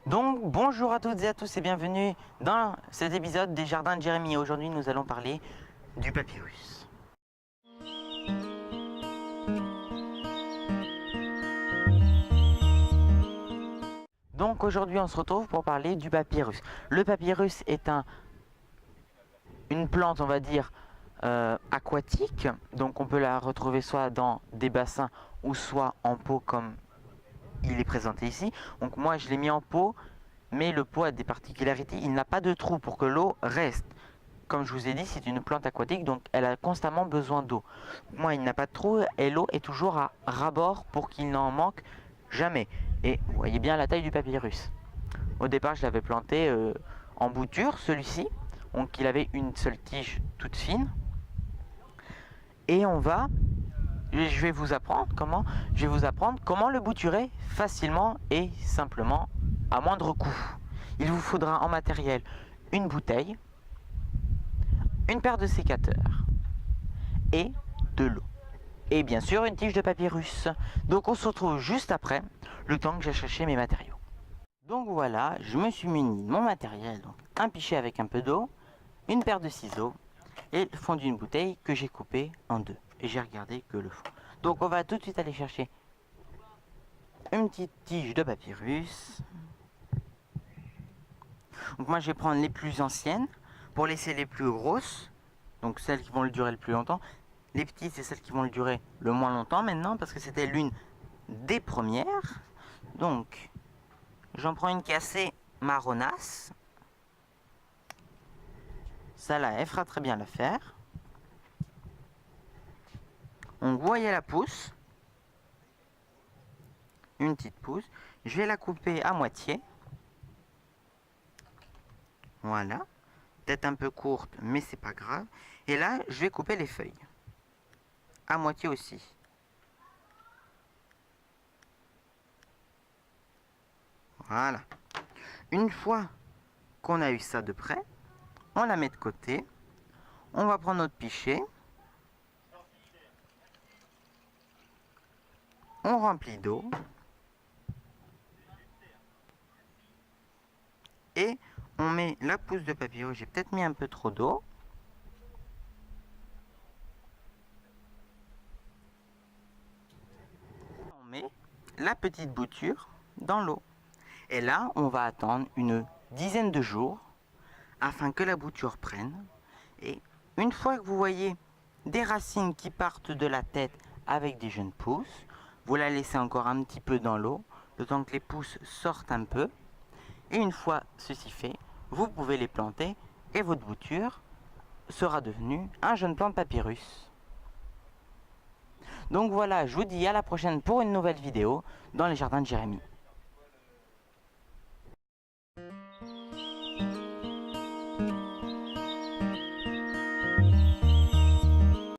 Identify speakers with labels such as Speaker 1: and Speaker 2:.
Speaker 1: Donc bonjour à toutes et à tous et bienvenue dans cet épisode des Jardins de Jérémy. Aujourd'hui nous allons parler du papyrus. Donc aujourd'hui on se retrouve pour parler du papyrus. Le papyrus est une plante, on va dire, aquatique. Donc on peut la retrouver soit dans des bassins ou soit en pot comme il est présenté ici. Donc moi je l'ai mis en pot, mais le pot a des particularités. Il n'a pas de trou pour que l'eau reste. Comme je vous ai dit, c'est une plante aquatique, donc elle a constamment besoin d'eau. Moi, il n'a pas de trou et l'eau est toujours à ras-bord pour qu'il n'en manque jamais. Et vous voyez bien la taille du papyrus. Au départ, je l'avais planté en bouture, celui-ci. Donc il avait une seule tige toute fine. Et je vais vous apprendre comment le bouturer facilement et simplement à moindre coût. Il vous faudra en matériel une bouteille, une paire de sécateurs et de l'eau. Et bien sûr une tige de papyrus. Donc on se retrouve juste après, le temps que j'ai cherché mes matériaux. Donc voilà, je me suis muni de mon matériel, donc un pichet avec un peu d'eau, une paire de ciseaux et le fond d'une bouteille que j'ai coupé en deux. Et j'ai regardé que le fond. Donc on va tout de suite aller chercher une petite tige de papyrus. Donc moi je vais prendre les plus anciennes pour laisser les plus grosses, donc celles qui vont le durer le plus longtemps. Les petites c'est celles qui vont le durer le moins longtemps maintenant parce que c'était l'une des premières. Donc j'en prends une qui est assez marronasse. Ça là, elle fera très bien l'affaire. On voyait la pousse. Une petite pousse. Je vais la couper à moitié. Voilà. Peut-être un peu courte, mais c'est pas grave. Et là, je vais couper les feuilles. À moitié aussi. Voilà. Une fois qu'on a eu ça de près, on la met de côté. On va prendre notre pichet. On remplit d'eau. Et on met la pousse de papyrus. J'ai peut-être mis un peu trop d'eau. On met la petite bouture dans l'eau. Et là, on va attendre une dizaine de jours afin que la bouture prenne. Et une fois que vous voyez des racines qui partent de la tête avec des jeunes pousses, vous la laissez encore un petit peu dans l'eau, le temps que les pousses sortent un peu. Et une fois ceci fait, vous pouvez les planter et votre bouture sera devenue un jeune plant de papyrus. Donc voilà, je vous dis à la prochaine pour une nouvelle vidéo dans les jardins de Jérémy.